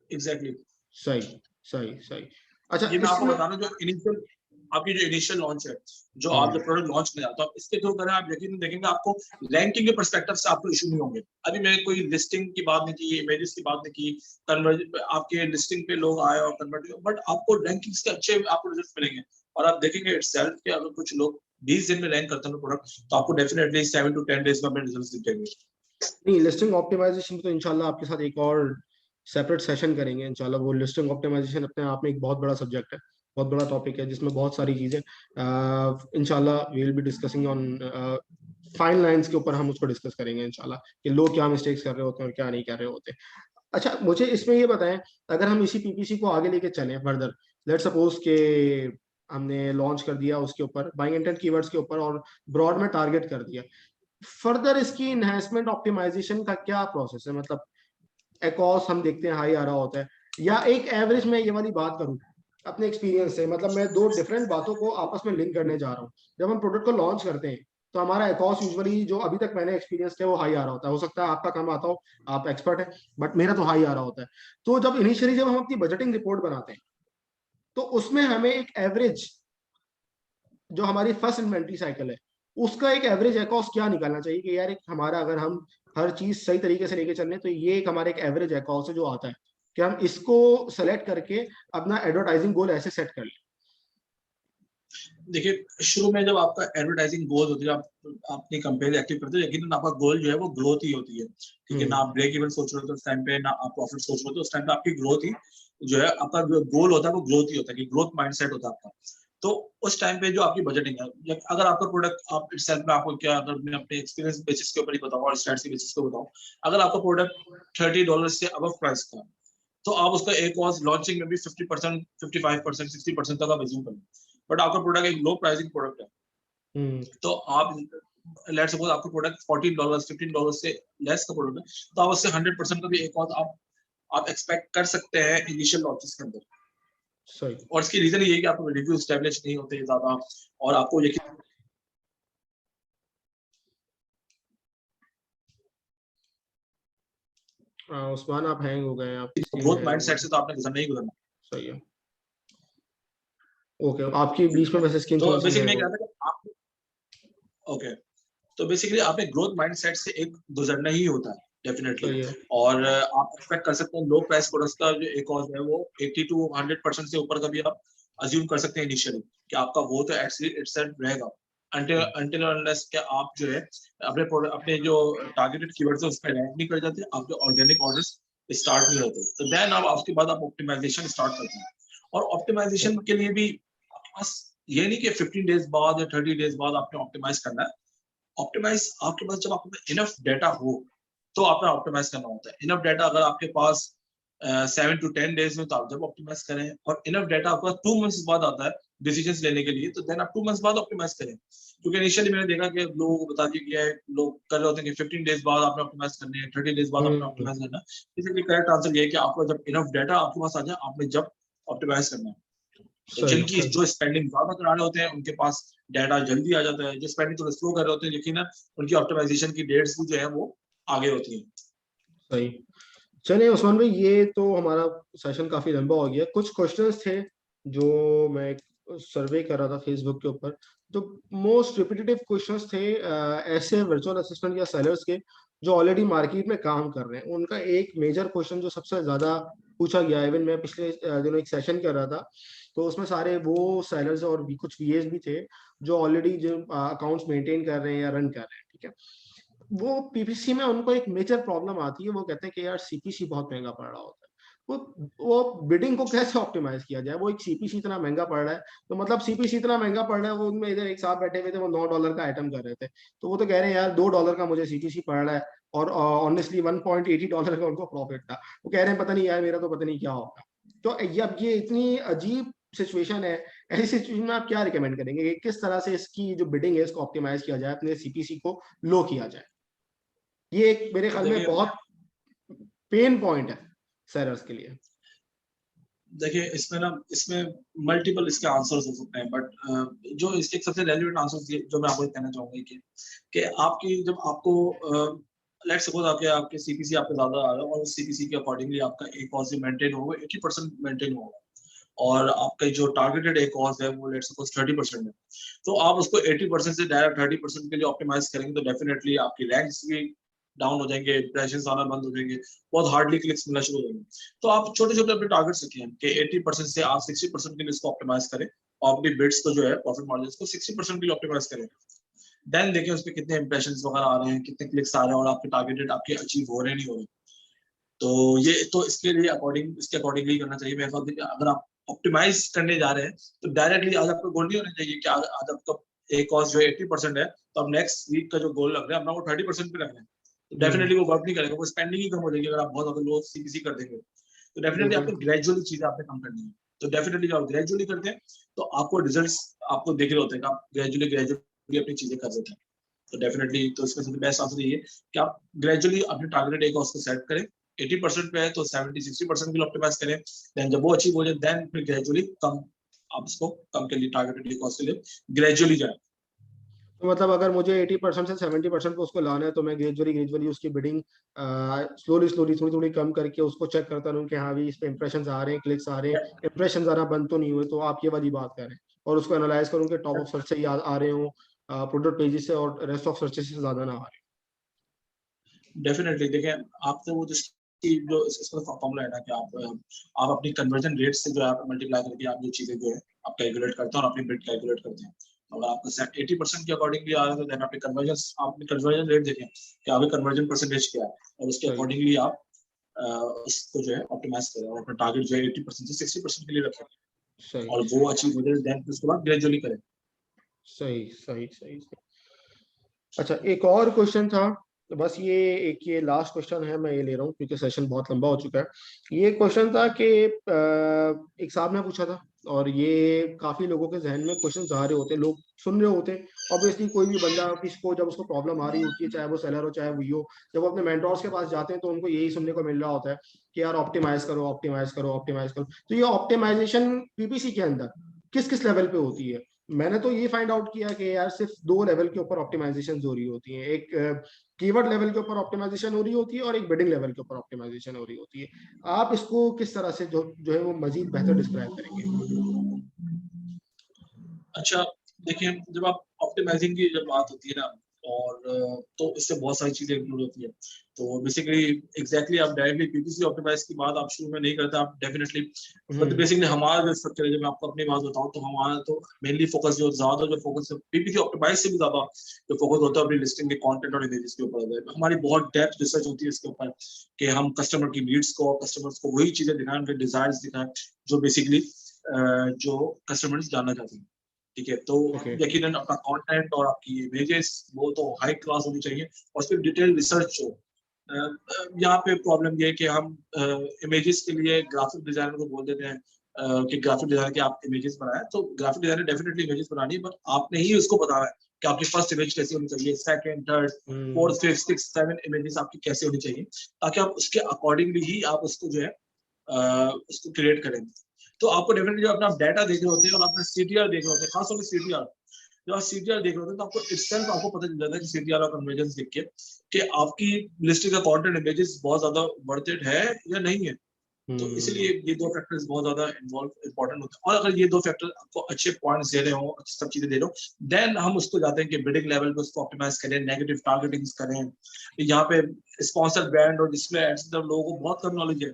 एग्जैक्टली। सही सही सही। अच्छा ये मैं आपको इसमें बता रहा हूँ, जो इनिशियल आपकी जो इनिशियल लॉन्च है, जो आप हाँ जब प्रोडक्ट लॉन्च करने जाते हो, आप इसके थ्रू करें, आप यकीन देखेंगे आपको रैंकिंग के पर्सपेक्टिव से आपको इशू नहीं होंगे। अभी मैंने कोई लिस्टिंग की बात नहीं की, इमेजेस की बात नहीं की, कन्वर्जन आपके लिस्टिंग पे लोग आए और कन्वर्ट, बट आपको रैंकिंग्स के अच्छे आपको रिजल्ट मिलेंगे। और आप देखेंगे इटसेल्फ कि अगर कुछ लोग 20 दिन में रैंक करते हैं प्रोडक्ट, तो आपको डेफिनेटली 7 to 10 डेज में अपने रिजल्ट दिखेंगे। नहीं, लिस्टिंग ऑप्टिमाइजेशन तो इंशाल्लाह आपके साथ एक और सेपरेट सेशन करेंगे इंशाल्लाह। वो लिस्टिंग ऑप्टिमाइजेशन अपने आप में एक बहुत बड़ा सब्जेक्ट है, बहुत बड़ा टॉपिक है, जिसमें बहुत सारी चीजें इंशाल्लाह we will be discussing on fine lines के ऊपर हम उसको डिस्कस करेंगे इंशाल्लाह, कि लोग क्या मिस्टेक्स कर रहे होते हैं और क्या नहीं कर रहे होते। अच्छा मुझे इसमें ये बताएं, अगर हम इसी पीपीसी को आगे लेके चलें फर्दर, लेट सपोज के हमने लॉन्च कर दिया उसके ऊपर बाइंग इंटेंट कीवर्ड्स के ऊपर और ब्रॉड में टारगेट कर दिया, फर्दर इसकी इनहेंसमेंट ऑप्टिमाइजेशन का क्या प्रोसेस है? मतलब एकॉस हम देखते हैं हाई आ रहा होता है, या एक एवरेज में ये वाली बात करूं अपने एक्सपीरियंस से, मतलब मैं दो डिफरेंट बातों को आपस में लिंक करने जा रहा हूँ। जब हम प्रोडक्ट को लॉन्च करते हैं तो हमारा एकॉस यूजुअली जो अभी तक मैंने एक्सपीरियंस किया वो हाई आ रहा होता है, हो सकता है आपका कम आता हो, आप एक्सपर्ट है, बट मेरा तो हाई आ रहा होता है। तो जब इनिशियली जब हम अपनी बजटिंग रिपोर्ट बनाते हैं तो उसमें हमें एक एवरेज, जो हमारी फर्स्ट इन्वेंट्री साइकिल है, उसका एक एवरेज एकॉस क्या निकालना चाहिए कि यार एक हमारा, अगर हम हर चीज सही तरीके से लेके चल रहे हैं तो ये एक हमारा एक एवरेज एकॉस है जो आता है, कि हम इसको सेलेक्ट करके अपना एडवर्टाइजिंग गोल ऐसे सेट कर लें। देखिए, शुरू में जब आपका एडवर्टाइजिंग गोल होती है, आप अपनी कंपेनी एक्टिव करते हो, लेकिन आपका गोल जो है वो ग्रोथ ही होती है। ठीक है ना, आप ब्रेक इवन सोच रहे हो तो उस टाइम पे, ना आप प्रॉफिट सोच रहे हो तो उस टाइम पे आपकी ग्रोथ ही जो है, आपका जो गोल होता है वो ग्रोथ ही होता है, कि ग्रोथ माइंडसेट होता है आपका। तो उस टाइम पे जो आपकी बजटिंग है, अगर आपका प्रोडक्ट, आप इटसेल्फ में आपको क्या, अगर मैं अपने एक्सपीरियंस बेसिस के ऊपर ही बताऊं और स्टैट्स के बेसिस पे बताऊं, अगर आपका प्रोडक्ट $30 से अबव प्राइस का, तो आप उसका एक और लॉन्चिंग में भी 50%, 55%, 60% तक आप एज्यूम करें। बट आपका प्रोडक्ट एक लो प्राइसिंग प्रोडक्ट है, हम्म। तो आप लेट्स सपोज आपका प्रोडक्ट $14, $15 से लेस का प्रोडक्ट है, तो आप उससे 100% का भी एक और आप एक्सपेक्ट कर सकते हैं इनिशियल लॉन्चेस के अंदर। सही। और इसकी रीजन ये है कि आपको रिव्यू एस्टैब्लिश नहीं होते ज्यादा, और आपको यकीन उस्मान आप हैंग हो गए हैं, आपकी स्क्रीन ग्रोथ हैंग हो माइंडसेट गई। से तो आपने गुजरना ही गुजरना। सही है। ओके, आपकी बीच में वैसे स्क्रीन तो थोड़ी सी बेसिकली हैंग मैं हो क्या गई। था कि आप, ओके, तो बेसिकली आपने ग्रोथ माइंडसेट से एक गुजरना ही होता है डेफिनेटली। सही है। और आप एक्सपेक्ट कर सकते हैं लो प्राइस प्रोडक्ट्स का जो एक और है वो 80 to 100% से ऊपर का भी आप अज्यूम कर सकते हैं इनिशियली, कि आपका वो तो एक्चुअली इटसेल्फ रहेगा, अंटिल हम्म, अंटिल अनलेस कि आप जो है अपने जो टारगेटेड कीवर्ड्स है उस पर रैंक नहीं कर जाते, आपके ऑर्गेनिक ऑर्डर्स स्टार्ट नहीं होते, तो देन आप उसके बाद आप ऑप्टिमाइजेशन स्टार्ट करते हैं। और ऑप्टिमाइजेशन के लिए भी आपके पास ये नहीं कि 15 डेज बाद या 30 डेज बाद आपने ऑप्टिमाइज करना है। ऑप्टिमाइज आपके पास जब आपके पास इनफ डेटा हो तो आपने ऑप्टिमाइज करना होता है। इनफ डेटा अगर आपके पास 7 to 10 डेज में, तो आप जब ऑप्टिमाइज करें, और इनफ डेटा आपके पास 2 मंथ्स बाद आता है डिसीजंस लेने के लिए, तो देन आप 2 मंथ्स बाद ऑप्टिमाइज करें। क्योंकि इनिशियली मैंने देखा कि लोगों को बता दिया गया है, लोग कर रहे होते हैं कि 15 डेज बाद आपने ऑप्टिमाइज करने हैं, 30 डेज बाद आपने हम्म, ऑप्टिमाइज करना है। इसलिए करेक्ट आंसर ये है कि आपको जब इनफ डेटा आपके पास आ जाए, आपने जब ऑप्टिमाइज करना है। तो सही जिनकी सही जो स्पेंडिंग ज्यादा करा रहे होते हैं उनके पास डाटा जल्दी आ जाता है, जो स्पेंडिंग थोड़ा स्लो कर रहे होते हैं, लेकिन उनकी ऑप्टिमाइजेशन की डेट्स भी जो है वो आगे होती हैं। सही। चलिए उस्मान भाई, ये तो हमारा सेशन काफी लंबा हो गया। कुछ क्वेश्चंस थे जो मैं सर्वे कर रहा था फेसबुक के ऊपर, जो मोस्ट रिपीटेटिव क्वेश्चंस थे ऐसे वर्चुअल असिस्टेंट या सेलर्स के जो ऑलरेडी मार्केट में काम कर रहे हैं। उनका एक मेजर क्वेश्चन जो सबसे ज्यादा पूछा गया, इवन मैं पिछले दिनों एक सेशन कर रहा था, तो उसमें सारे वो सेलर्स और भी कुछ वीएस भी थे जो ऑलरेडी जो अकाउंट्स मेंटेन कर रहे हैं या रन कर रहे हैं, ठीक है। वो पीपीसी में उनको एक मेजर प्रॉब्लम आती है, वो कहते हैं कि यार सीपीसी बहुत महंगा पड़ रहा होता है। वो बिडिंग को कैसे ऑप्टिमाइज किया जाए। वो एक सीपीसी इतना महंगा पड़ रहा है, तो मतलब सीपीसी इतना महंगा पड़ रहा है, वो उनमें इधर एक साथ बैठे हुए थे, वो $9 का आइटम कर रहे थे, तो वो तो कह रहे हैं यार $2 का मुझे सीपीसी पड़ रहा है, और ऑनेस्टली $1.80 का उनको प्रॉफिट था। वो कह रहे हैं पता नहीं यार मेरा तो पता नहीं क्या होगा। तो ये अब ये इतनी अजीब सिचुएशन है, ऐसी सिचुएशन में आप क्या रिकमेंड करेंगे कि किस तरह से इसकी जो बिडिंग है इसको ऑप्टिमाइज किया जाए, अपने सीपीसी को लो किया जाए। ये एक मेरे ख्याल में देखिए बहुत पेन पॉइंट है सेलर्स के लिए। देखिए इसमें ना, इसमें मल्टीपल इसके आंसर्स हो सकते हैं, बट जो इसके सबसे रेलिवेंट आंसर जो मैं आपको कहना चाहूंगा कि आपकी जब आपको लेट सपोज आपके सीपीसी आपके ज्यादा आ रहा है और उस सीपीसी के अकॉर्डिंगली आपका एक कॉस्ट मेंटेन होगा, 80% मेंटेन होगा, और आपका जो टारगेटेड एक कॉस्ट है वो लेट सपोज 30% है, तो आप उसको 80% से डायरेक्ट 30% के लिए ऑप्टिमाइज करेंगे तो डेफिनेटली आपकी रैंक्स भी डाउन हो जाएंगे, इंप्रेशंस आना बंद हो जाएंगे, बहुत हार्डली क्लिक्स मिलना शुरू हो जाएंगे। तो आप छोटे छोटे अपने टारगेट्स रखिए कि 80% से आप 60% के लिए इसको ऑप्टिमाइज करें, और अपनी बिड्स को जो है प्रॉफिट मार्जिन को 60% के लिए ऑप्टिमाइज करें। देन देखें उस पर कितने इंप्रेशंस वगैरह आ रहे हैं, कितने क्लिक्स आ रहे हैं, और आपके टारगेटेड आपके अचीव हो रहे हैं नहीं हो रहे। तो ये तो इसके लिए इसके अकॉर्डिंगली करना चाहिए मेरे ख्याल से। अगर आप ऑप्टिमाइज करने जा रहे हैं तो डायरेक्टली आज आपका गोल नहीं होना चाहिए कि आज आपका एक कॉस्ट जो 80% है, तो अब नेक्स्ट वीक का जो गोल रख रहे हैं अपना वो 30% पे रख रहे हैं, तो डेफिनेटली वो वर्क नहीं करेगा, वो स्पेंडिंग ही कम हो जाएगी। अगर आप बहुत ज्यादा लो सीपीसी कर देंगे तो डेफिनेटली बिल्कुल। आपको ग्रेजुअली चीजें आपने कम करनी है। तो डेफिनेटली जब आप ग्रेजुअली करते हैं तो आपको रिजल्ट्स आपको दिख रहे होते हैं कि आप ग्रेजुअली अपनी चीजें कर देते हैं। तो डेफिनेटली तो इसमें सबसे बेस्ट आंसर ये है कि आप ग्रेजुअली अपने टारगेट एक उसको सेट करें, 80% पे है तो 70-60% के लिए ऑप्टिमाइज करें। देन जब वो अचीव हो जाए देन फिर ग्रेजुअली कम, आप इसको कम के लिए टारगेटेड कॉस्ट के लिए ग्रेजुअली जाए। तो मतलब अगर मुझे 80% से 70% पे उसको लाना है, तो मैं ग्रेजुअली ग्रेजुअली उसकी बिडिंग स्लोली स्लोली थोड़ी थोड़ी कम करके उसको चेक करता रहूं कि हाँ भी इस पे इंप्रेशन आ रहे हैं, क्लिक्स आ रहे हैं, इंप्रेशन आना बंद तो नहीं हुए। तो आप ये वाली बात कर रहे हैं, और उसको एनालाइज करूं कि टॉप ऑफ सर्च से आ रहे हो, प्रोडक्ट पेजेस से, और रेस्ट ऑफ सर्चेस से ज्यादा ना आ रहे डेफिनेटली देखिए, आपसे वो जो इसका फॉर्मूला है ना कि आप अपनी कन्वर्जन रेट से जो है आप मल्टीप्लाई करके आप जो चीजें जो है आप कैलकुलेट करते हैं और अपनी बिट कैलकुलेट करते हैं। अगर आपका सेट 80% के अकॉर्डिंगली आ रहा है तो देन आपने कन्वर्जन रेट देखें कि आपकी कन्वर्जन परसेंटेज क्या है, और उसके सही अकॉर्डिंगली आप उसको जो है ऑप्टिमाइज करें और अपना टारगेट जो है 80% से 60% के लिए रखें, सही और वो सही अचीव हो जाए देन उसके बाद ग्रेजुअली करें। सही सही सही सही। अच्छा, एक और क्वेश्चन था, तो बस ये लास्ट क्वेश्चन है, मैं ये ले रहा हूँ क्योंकि सेशन बहुत लंबा हो चुका है। ये क्वेश्चन था कि एक साहब ने पूछा था, और ये काफी लोगों के जहन में क्वेश्चन आ रहे होते हैं, लोग सुन रहे होते हैं। ऑब्वियसली कोई भी बंदा किसी को जब उसको प्रॉब्लम आ रही होती है, चाहे वो सेलर हो चाहे वो हो, जब वो अपने मेंटोर्स के पास जाते हैं तो उनको यही सुनने को मिल रहा होता है कि यार ऑप्टिमाइज करो, ऑप्टिमाइज करो, ऑप्टिमाइज करो। तो ये ऑप्टिमाइजेशन पीपीसी के अंदर किस किस लेवल पे होती है? मैंने तो ये फाइंड आउट किया कि यार सिर्फ दो लेवल के ऊपर ऑप्टिमाइजेशन हो रही होती है। एक कीवर्ड लेवल के ऊपर ऑप्टिमाइजेशन हो रही होती है, और एक बिडिंग लेवल के ऊपर ऑप्टिमाइजेशन हो रही होती है। आप इसको किस तरह से जो है वो मजीद बेहतर डिस्क्राइब करेंगे? अच्छा देखिए, जब आप ऑप्टिमाइजिंग की जब बात होती है ना, और तो इससे बहुत सारी चीजें इंक्लूड होती है। तो बेसिकली एग्जैक्टली आप डायरेक्टली पीपीसी ऑप्टिमाइज की बात आप शुरू में नहीं करते, आप डेफिनेटली, बट हम्म। बेसिकली हमारा जो स्ट्रक्चर है, जब मैं आपको अपनी बात बताऊं तो हमारा तो मेनली फोकस जो फोकस है पीपीसी ऑप्टिमाइज से भी ज्यादा जो फोकस होता है अपनी लिस्टिंग के कंटेंट और इमेजेस के ऊपर। हमारी बहुत डेप्थ रिसर्च होती है इसके ऊपर कि हम कस्टमर की नीड्स को, कस्टमर्स को वही चीजें दिखाएं, उनके डिजायर्स दिखाएं जो बेसिकली जो कस्टमर्स जानना चाहते हैं। ठीक है, तो ओके। यकीनन अपना कंटेंट और आपकी इमेजेस वो तो हाई क्लास होनी चाहिए, और फिर डिटेल रिसर्च हो। यहाँ पे प्रॉब्लम ये है कि हम इमेजेस के लिए ग्राफिक डिजाइनर को बोल देते हैं कि ग्राफिक डिजाइनर के आप इमेजेस बनाए, तो ग्राफिक डिजाइनर डेफिनेटली इमेजेस बनानी है, बट आपने ही उसको बताना है कि आपकी फर्स्ट इमेज कैसी होनी चाहिए, second, third, hmm. Fourth, fifth, six, seven images आपकी कैसे होनी चाहिए, ताकि आप उसके अकॉर्डिंगली ही आप उसको जो है उसको क्रिएट करेंगे। तो आपको डेफिनेटली जो अपना डाटा देख रहे होते हैं और अपना सीटीआर देख रहे होते हैं, खासतौर पर सीटीआर, जब आप सीटीआर देख रहे होते हैं तो आपको itself आपको पता चल जाता है कि सीटीआर और कन्वर्जन देख के कि आपकी लिस्ट का कंटेंट इमेजेस बहुत ज्यादा वर्थ इट है या नहीं है। तो इसलिए ये दो फैक्टर्स बहुत ज्यादा इन्वॉल्व इंपॉर्टेंट होते हैं, और अगर ये दो फैक्टर आपको अच्छे पॉइंट्स दे रहे हो, सब चीजें दे रहे हो, देन हम उसको जाते हैं कि बिडिंग लेवल पे उसको ऑप्टिमाइज करें, नेगेटिव टारगेटिंग करें। यहाँ पे स्पॉन्सर ब्रांड और डिस्प्ले एड्स लोगों को बहुत कम नॉलेज है,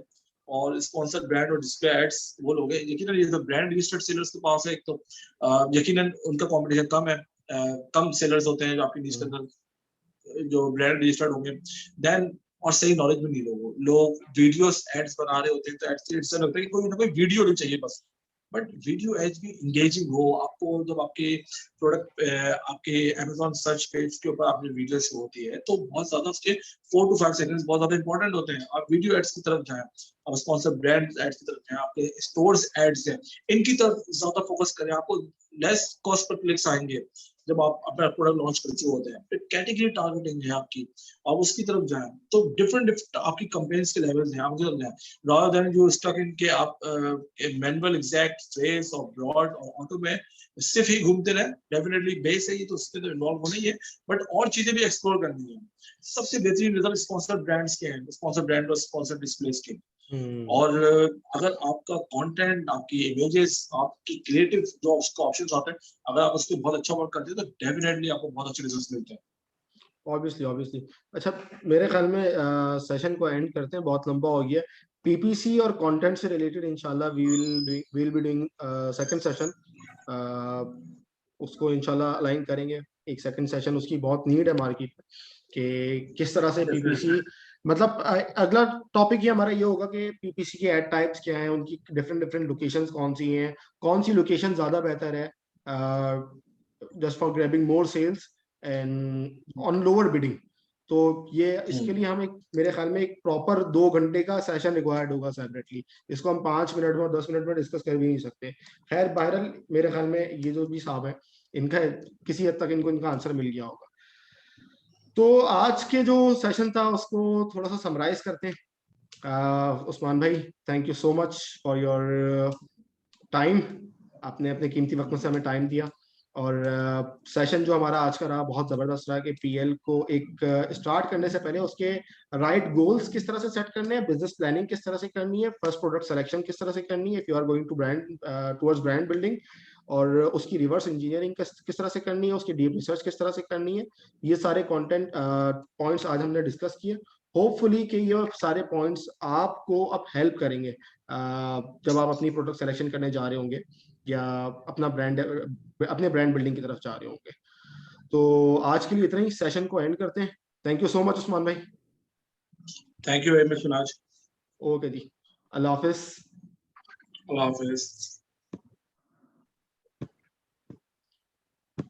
और स्पॉन्सर ब्रांड और डिस्प्ले एड्स वो लोग हैं यकीनन ये तो ब्रांड रजिस्टर्ड सेलर्स के पास है, एक तो यकीनन उनका कंपटीशन कम है, कम सेलर्स होते हैं जो आपकी नीश के अंदर जो ब्रांड रजिस्टर्ड होंगे। देन और सही नॉलेज भी नहीं लोग वीडियोस एड्स बना रहे होते हैं, तो एड्स से लगता है कि कोई ना कोई वीडियो नहीं चाहिए बस, बट वीडियो एड्स भी इंगेजिंग हो। आपको जब आपके प्रोडक्ट आपके Amazon सर्च पेज के ऊपर आपकी वीडियो शो होती है तो बहुत ज्यादा उसके 4 to 5 सेकंड्स बहुत ज्यादा इंपॉर्टेंट होते हैं। आप वीडियो एड्स की तरफ जाएं, आप स्पॉन्सर ब्रांड एड्स की तरफ जाएं, आपके स्टोर्स एड्स हैं, इनकी तरफ ज्यादा फोकस करें, आपको लेस कॉस्ट पर क्लिक्स आएंगे जब आप अपना प्रोडक्ट लॉन्च कर चुके होते हैं। फिर कैटेगरी टारगेटिंग है आपकी, आप उसकी तरफ जाएं, तो डिफरेंट आपकी कंपेन्स के लेवल्स हैं, आप उनकी तरफ जाएं rather than जो स्टक इनके आप मैनुअल एग्जैक्ट फ्रेज और ब्रॉड और ऑटो में सिर्फ ही घूमते रहे। डेफिनेटली बेस है ये, तो उसके तो इन्वॉल्व होना ही है, बट और चीजें भी एक्सप्लोर करनी है। सबसे बेहतरीन रिजल्ट स्पॉन्सर ब्रांड्स के हैं, स्पॉन्सर ब्रांड और स्पॉन्सर डिस्प्लेस के। और अगर आपका कंटेंट, आपकी इमेजेस, आपकी क्रिएटिव जो उसका ऑप्शंस आते हैं, अगर आप उसको बहुत अच्छा वर्क करते हैं तो डेफिनेटली आपको बहुत अच्छे रिजल्ट्स मिलते हैं। ऑब्वियसली। अच्छा, मेरे ख्याल में सेशन को एंड करते हैं, बहुत लंबा हो गया। पीपीसी और कंटेंट से रिलेटेड इंशाल्लाह we will be doing second session, उसको इंशाल्लाह अलाइन करेंगे। एक सेकंड सेशन उसकी बहुत नीड है मार्केट में कि किस तरह से पीपीसी, मतलब अगला टॉपिक ये हमारा ये होगा कि पीपीसी के एड टाइप्स क्या हैं, उनकी डिफरेंट लोकेशंस कौन सी हैं, कौन सी लोकेशन ज्यादा बेहतर है just for grabbing more sales and on lower bidding. तो ये इसके लिए हम एक, मेरे ख्याल में एक प्रॉपर 2 घंटे का सेशन रिक्वायर्ड होगा सेपरेटली। इसको हम 5 मिनट में और 10 मिनट में डिस्कस कर भी नहीं सकते। खैर बहरहाल मेरे ख्याल में ये जो भी साहब है, इनका किसी हद तक इनका आंसर मिल गया होगा। तो आज के जो सेशन था उसको थोड़ा सा समराइज करते हैं। उस्मान भाई, thank you so much for your time, आपने अपने कीमती वक्त में से हमें टाइम दिया। और सेशन जो हमारा आज का रहा बहुत जबरदस्त रहा कि पीएल को एक स्टार्ट करने से पहले उसके राइट गोल्स किस तरह से सेट करने हैं, बिजनेस प्लानिंग किस तरह से करनी है, फर्स्ट प्रोडक्ट सिलेक्शन किस तरह से करनी है if you are going to brand towards brand building, और उसकी रिवर्स इंजीनियरिंग किस तरह से करनी है, उसकी डीप रिसर्च किस तरह से करनी है। ये सारे कंटेंट पॉइंट्स आज हमने डिस्कस किए। होपफुली कि ये सारे पॉइंट्स आपको अब हेल्प करेंगे जब आप अपनी प्रोडक्ट सिलेक्शन करने जा रहे होंगे या अपने ब्रांड बिल्डिंग की तरफ जा रहे होंगे। तो आज के लिए इतना ही, सेशन को एंड करते हैं। Thank you so much Usman भाई। थैंक यू वेरी मच सुनाज। ओके जी, अल्लाह हाफिज। अल्लाह हाफिज।